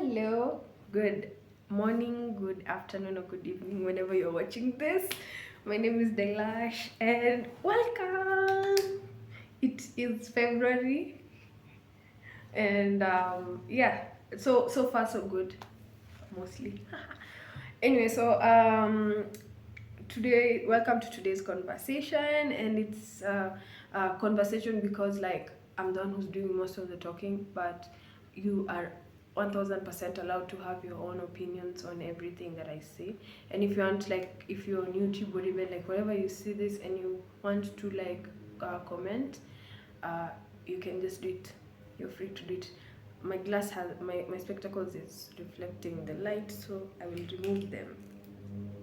Hello, good morning, good afternoon, or good evening, whenever you're watching this. My name is Delash, and welcome. It is February, and yeah, so far so good, mostly. Anyway, today, welcome to today's conversation, and it's a conversation because I'm the one who's doing most of the talking, but you are 1000% allowed to have your own opinions on everything that I say. And if you want, if you're on YouTube or even wherever you see this and you want to comment, uh, you can just do it. You're free to do it. My glass has my spectacles is reflecting the light, so I will remove them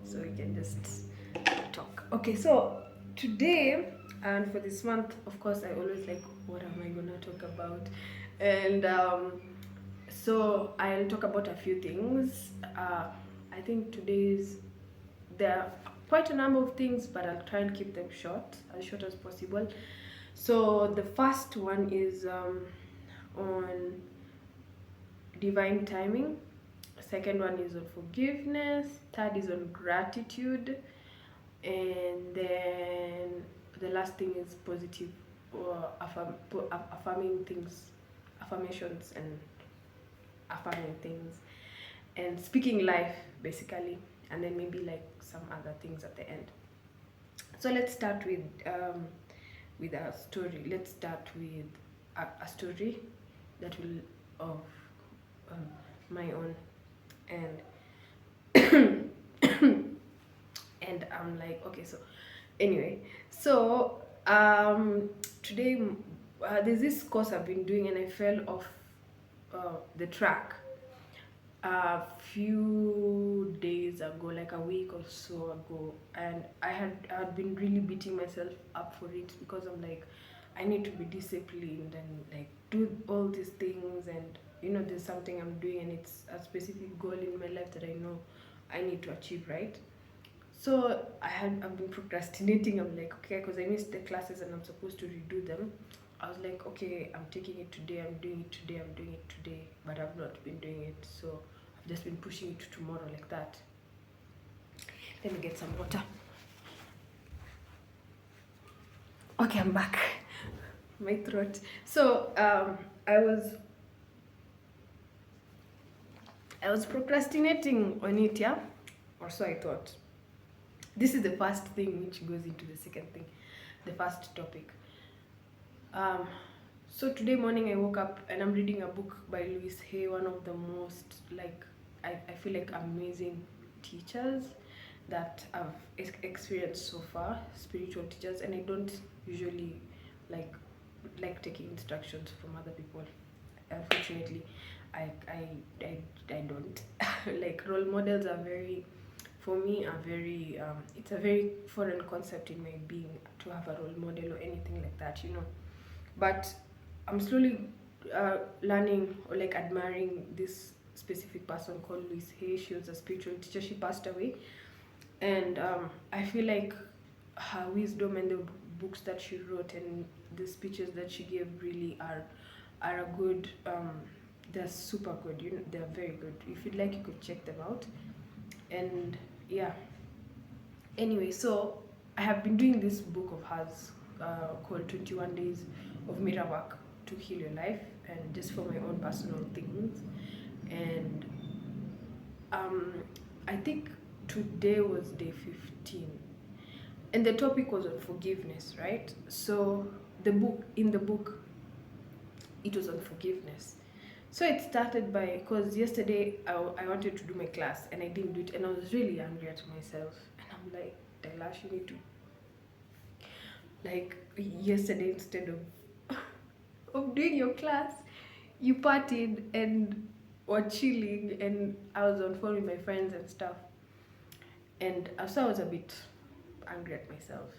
so we can just talk. Okay, so today and for this month, of course, I always what am I gonna talk about? And so I'll talk about a few things. I think today's there are quite a number of things, but I'll try and keep them short as possible. So the first one is on divine timing. Second one is on forgiveness. Third is on gratitude. And then the last thing is positive or affirming things, affirmations and affirming things, and speaking life basically, and then maybe some other things at the end. So let's start with a story. Let's start with a story that will of um, my own, and and I'm like, okay, so anyway, so today there's this course I've been doing, and I fell off the track a few days ago, like a week or so ago, and I had been really beating myself up for it because I'm like, I need to be disciplined and do all these things, and there's something I'm doing and it's a specific goal in my life that I know I need to achieve, right? So I've been procrastinating. I'm like, okay, because I missed the classes and I'm supposed to redo them. I was like, okay, I'm taking it today, I'm doing it today, I'm doing it today, but I've not been doing it. So I've just been pushing it to tomorrow like that. Let me get some water. Okay, I'm back. My throat. So I was procrastinating on it, yeah? Or so I thought. This is the first thing which goes into the second thing, the first topic. Um, so today morning I woke up and I'm reading a book by Louise Hay, one of the most I feel like amazing teachers that I've experienced so far, spiritual teachers, and I don't usually like taking instructions from other people. Unfortunately, I don't role models are very, for me, are very it's a very foreign concept in my being to have a role model or anything like that, but I'm slowly learning or admiring this specific person called Louise Hay. She was a spiritual teacher. She passed away, and I feel like her wisdom and the books that she wrote and the speeches that she gave really are a good. They're super good. They're very good. If you'd like, you could check them out. And yeah. Anyway, so I have been doing this book of hers called 21 Days of Mirror Work to Heal Your Life, and just for my own personal things. And I think today was day 15, and the topic was on forgiveness, right? So in the book, it was on forgiveness. So it started by, because yesterday I wanted to do my class and I didn't do it, and I was really angry at myself. And I'm like, Delash, you need to, yesterday, instead of doing your class, you partied and were chilling, and I was on phone with my friends and stuff. And so I was a bit angry at myself.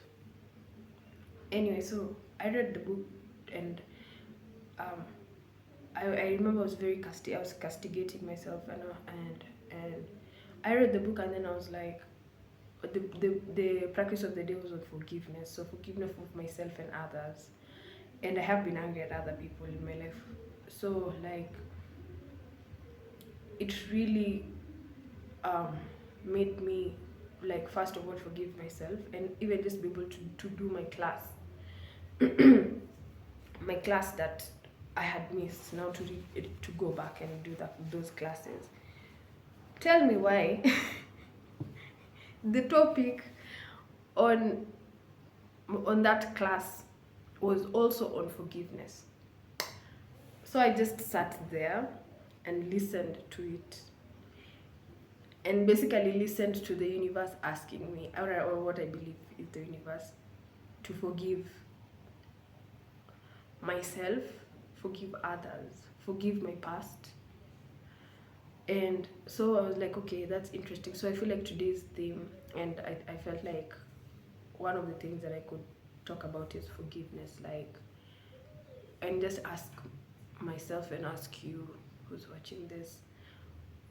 Anyway, so I read the book, and um, I remember I was castigating myself, and I read the book, and then I was like, the practice of the day was on forgiveness. So forgiveness of myself and others, and I have been angry at other people in my life. So it really made me, like, first of all forgive myself, and even just be able to do my class, my class that I had missed, now to go back and do those classes. Tell me why. The topic on that class was also on forgiveness. So I just sat there and listened to it, and basically listened to the universe asking me, or what I believe is the universe, to forgive myself, forgive others, forgive my past. And so I was like, okay, that's interesting. So I feel like today's theme, and I felt like one of the things that I could talk about is forgiveness, like, and just ask myself and ask you who's watching this,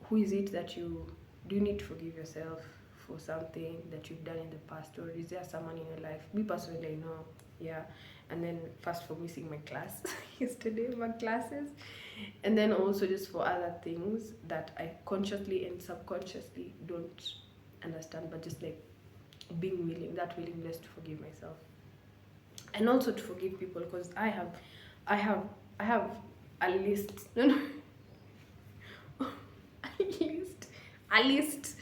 who is it that you do you need to forgive yourself for something that you've done in the past, or is there someone in your life? Me personally, I know, yeah. And then first for missing my class yesterday, my classes, and then also just for other things that I consciously and subconsciously don't understand, but just like being that willingness to forgive myself, and also to forgive people, because I have I have a list. No, no. A list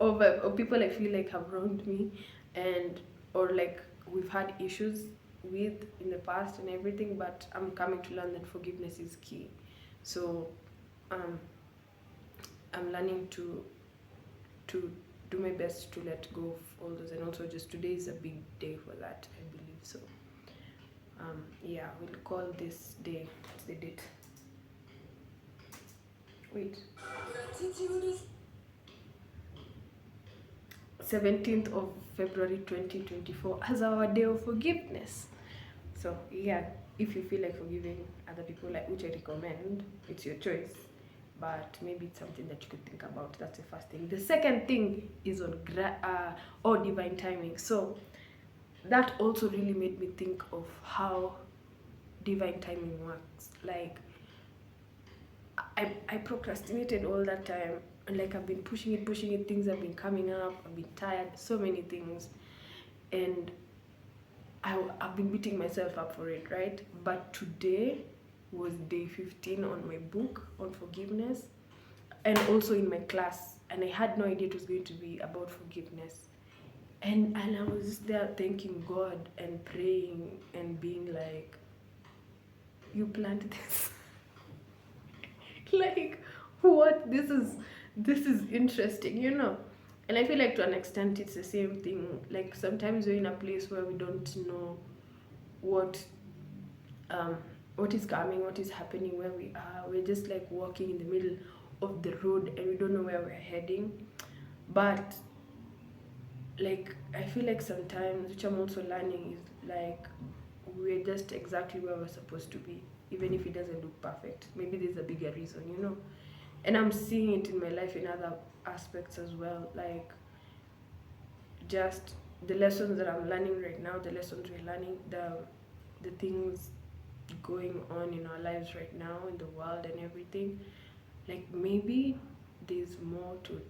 of people I feel like have wronged me, and or like we've had issues with in the past and everything, but I'm coming to learn that forgiveness is key. So um, I'm learning to do my best to let go of all those, and also just today is a big day for that, I believe. So yeah, we'll call this day, what's the date? Wait. 17th of February 2024 as our day of forgiveness. So yeah, if you feel like forgiving other people, like, which I recommend, it's your choice, but maybe it's something that you could think about. That's the first thing. The second thing is on or divine timing. So that also really made me think of how divine timing works. Like, I procrastinated all that time, and like I've been pushing it, things have been coming up, I've been tired, so many things, and I've been beating myself up for it, right? But today was day 15 on my book on forgiveness, and also in my class, and I had no idea it was going to be about forgiveness. And I was just there thanking God and praying and being like, you planned this. Like, what? This is interesting, you know. And I feel like to an extent it's the same thing. Like, sometimes we're in a place where we don't know what um what is coming, what is happening, where we are. We're just like walking in the middle of the road and we don't know where we're heading. But like, I feel like sometimes, which I'm also learning, is like we're just exactly where we're supposed to be, even if it doesn't look perfect. Maybe there's a bigger reason, you know. And I'm seeing it in my life in other aspects as well, like just the lessons that I'm learning right now, the lessons we're learning, the things going on in our lives right now in the world and everything. Like, maybe there's more to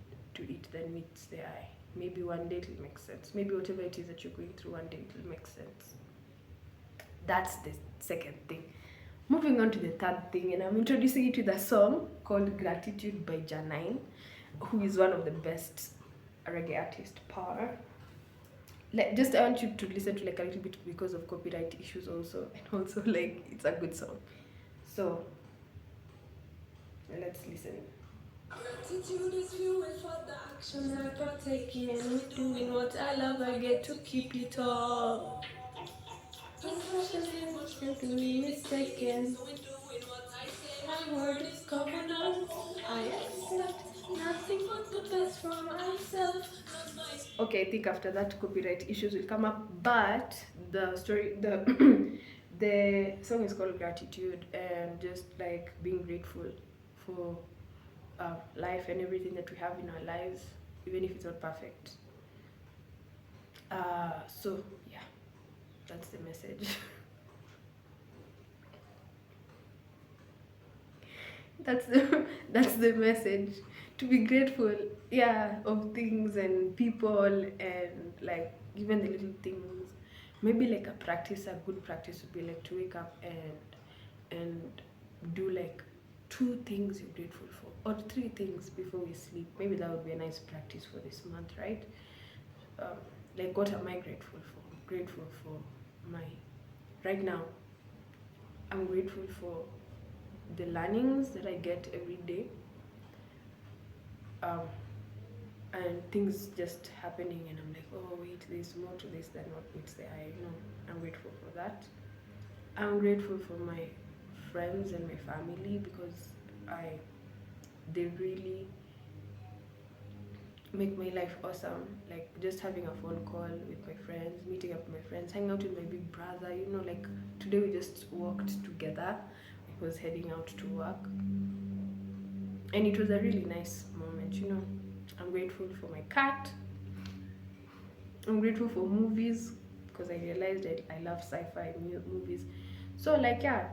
it than meets the eye. Maybe one day it'll make sense. Maybe whatever it is that you're going through, one day it'll make sense. That's the second thing. Moving on to the third thing, and I'm introducing you to the song called Gratitude by Janine, who is one of the best reggae artists, power. Like, just I want you to listen to like a little bit because of copyright issues also, and also like it's a good song. So let's listen. Gratitude is fuel for the actions I partake in. With doing what I love, I get to keep it all. To be mistaken. My word is covenant. I accept nothing but the best for myself. Okay, I think after that copyright issues will come up, but the song is called Gratitude, and just like being grateful for life and everything that we have in our lives, even if it's not perfect. So yeah, that's the message. That's the that's the message. To be grateful, yeah, of things and people and like even the little things. Maybe like a good practice would be like to wake up and do like two things you're grateful for or three things before we sleep. Maybe that would be a nice practice for this month, right? Um, like what am I grateful for? I'm grateful for my right now. I'm grateful for the learnings that I get every day, um, and things just happening, and I'm like, oh wait, there's more to this than what meets the eye. You know, I'm grateful for that. I'm grateful for my friends and my family because I they really make my life awesome. Like just having a phone call with my friends, meeting up with my friends, hanging out with my big brother. You know, like today we just walked together. He was heading out to work, and it was a really nice moment. You know, I'm grateful for my cat. I'm grateful for movies because I realized that I love sci-fi movies. So like yeah,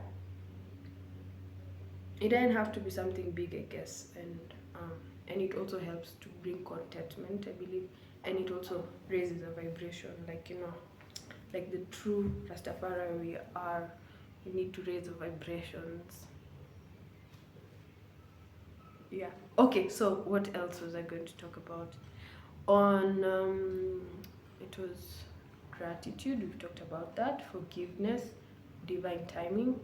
it doesn't have to be something big, I guess, and it also helps to bring contentment, I believe, and it also raises a vibration, like you know, like the true Rastafari we are. We need to raise the vibrations. Yeah. Okay. So what else was I going to talk about? On it was gratitude. We've talked about that. Forgiveness, divine timing,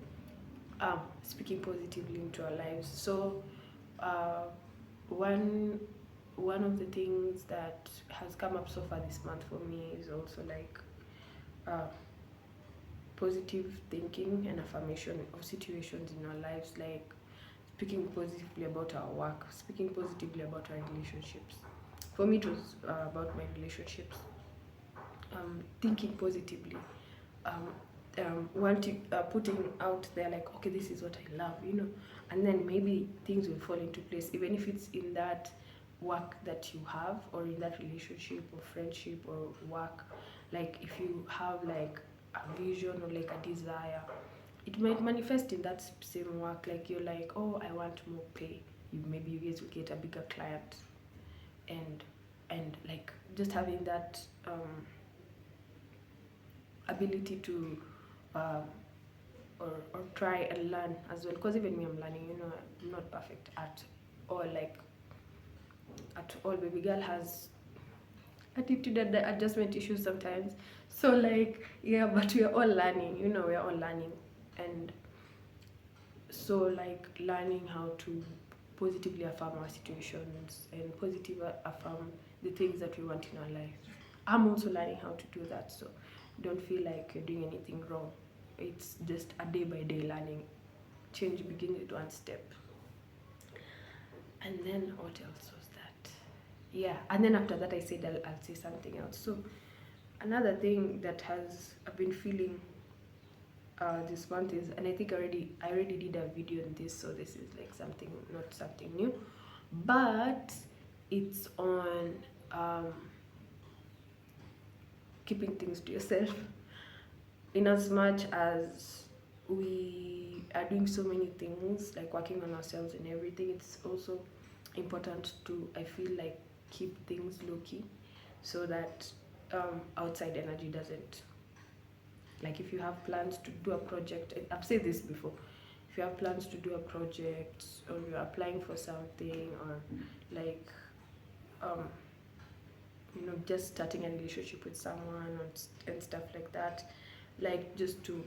speaking positively into our lives. So uh, one one of the things that has come up so far this month for me is also like uh, positive thinking and affirmation of situations in our lives, like speaking positively about our work, speaking positively about our relationships. For me, it was about my relationships, thinking positively, um, wanting, putting out there like, okay, this is what I love, you know, and then maybe things will fall into place, even if it's in that work that you have or in that relationship or friendship or work. Like if you have like a vision or like a desire, it might manifest in that same work. Like you're like, oh, I want more pay. Maybe you guys will get a bigger client, and like just having that ability to um, or try and learn as well, because even me, I'm learning, you know, I'm not perfect at all, like at all. Baby girl has attitude and adjustment issues sometimes, so like yeah, but we are all learning, you know, we are all learning. And so like learning how to positively affirm our situations and positively affirm the things that we want in our life. I'm also learning how to do that, so don't feel like you're doing anything wrong. It's just a day by day learning. Change begins with one step. And then what else was that? Yeah, and then after that I said I'll say something else. So another thing that has I've been feeling this month is, and I think I already did a video on this, so this is like something, not something new, but it's on um, keeping things to yourself. In as much as we are doing so many things like working on ourselves and everything, it's also important to, I feel like, keep things low key, so that outside energy doesn't, like if you have plans to do a project, I've said this before, if you have plans to do a project or you're applying for something, or like um, you know, just starting a relationship with someone and stuff like that, like just to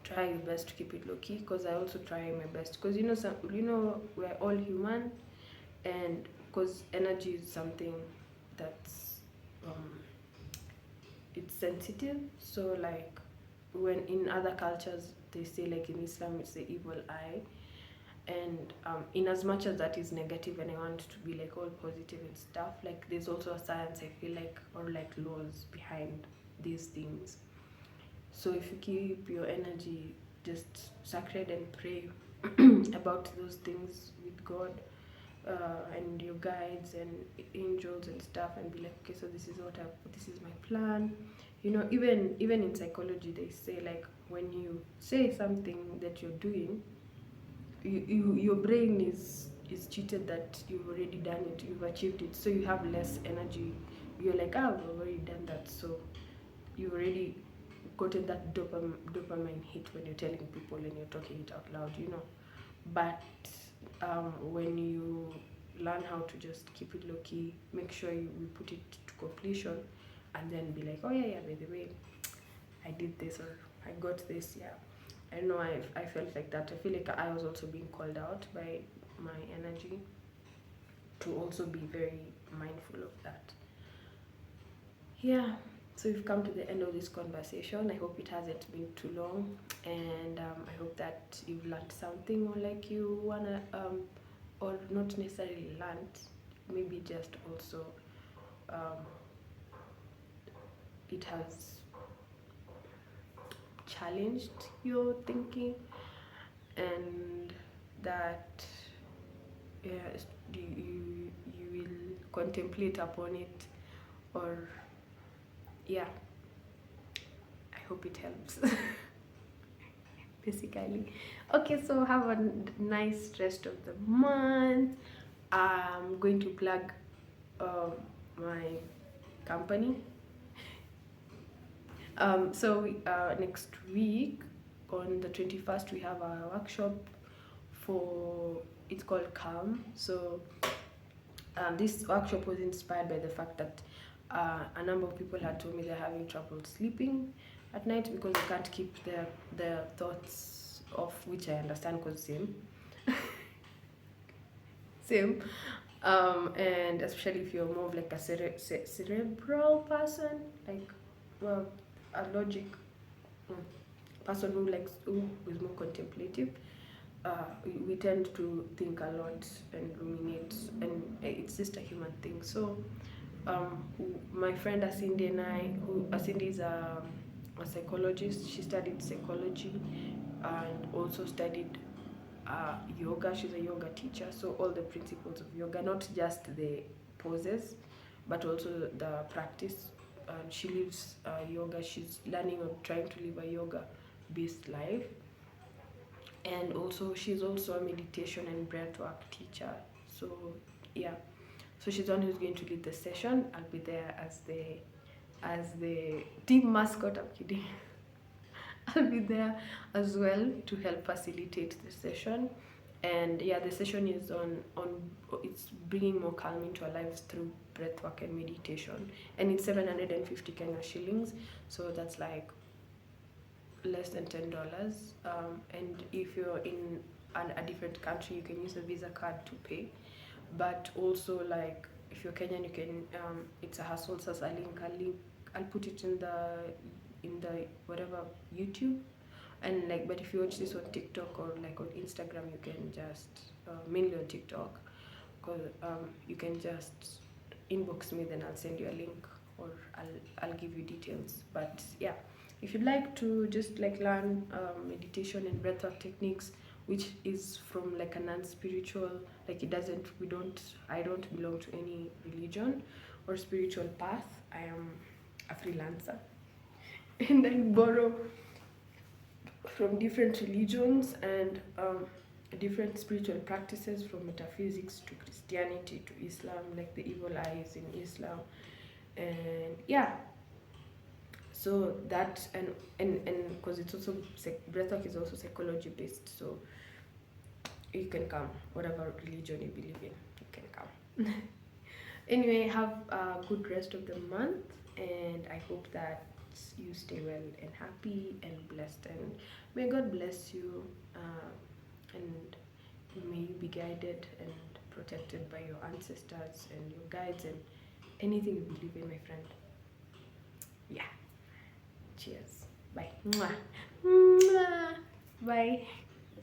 try your best to keep it low key, because I also try my best, because you know, we're all human, and because energy is something that's um, it's sensitive. So like when in other cultures they say, like in Islam it's the evil eye, and in as much as that is negative and I want to be like all positive and stuff, like there's also a science, I feel like, or like laws behind these things. So if you keep your energy just sacred and pray about those things with God, and your guides and angels and stuff, and be like, okay, so this is my plan. You know, even in psychology they say, like when you say something that you're doing, your brain is cheated that you've already done it, you've achieved it, so you have less energy. You're like, ah, I've already done that, so you already gotten that dopamine hit when you're telling people and you're talking it out loud, you know. But when you learn how to just keep it low key, make sure you put it to completion, and then be like, oh yeah, by the way, I did this or I got this, yeah. I know I felt like that. I feel like I was also being called out by my energy to also be very mindful of that. Yeah, so we've come to the end of this conversation. I hope it hasn't been too long, and I hope that you've learned something, or like you wanna, or not necessarily learned, maybe just also um, it has challenged your thinking, and that yes, you will contemplate upon it, or yeah, I hope it helps. Basically, okay, so have a nice rest of the month. I'm going to plug um, my company. Next week on the 21st we have a workshop for, it's called Calm. So this workshop was inspired by the fact that a number of people had told me they're having trouble sleeping at night because they can't keep their thoughts off, which I understand because same. And especially if you're more of like a cerebral person, like, well, a logic mm, person who is more contemplative. We tend to think a lot and ruminate, and it's just a human thing. So my friend Asindi and I, who Asindi is a psychologist. She studied psychology and also studied yoga. She's a yoga teacher, so all the principles of yoga, not just the poses, but also the practice. She lives yoga. She's learning or trying to live a yoga based life, and also she's also a meditation and breathwork teacher. So yeah, so she's the one who's going to lead the session. I'll be there as the team mascot. I'm kidding. I'll be there as well to help facilitate the session. And yeah, the session is on it's bringing more calm into our lives through breathwork and meditation, and it's 750 Kenya shillings, so that's like less than $10. And if you're in a different country, you can use a Visa card to pay. But also, like, if you're Kenyan, you can it's a hassle. So I'll put it in the whatever YouTube. And like, but if you watch this on TikTok or like on Instagram, you can just mainly on TikTok, because you can just inbox me, then I'll send you a link, or I'll give you details. But yeah, if you'd like to just like learn meditation and breathwork techniques, which is from like a non-spiritual, like I don't belong to any religion or spiritual path. I am a freelancer and I borrow from different religions and different spiritual practices, from metaphysics to Christianity to Islam, like the evil eyes in Islam. And yeah, so that, and because it's also breathwork is also psychology based, so you can come, whatever religion you believe in, you can come. Anyway, have a good rest of the month, and I hope that you stay well and happy and blessed, and may God bless you, and may you be guided and protected by your ancestors and your guides and anything you believe in, my friend. Yeah, cheers, bye. Mwah. Mwah. Bye.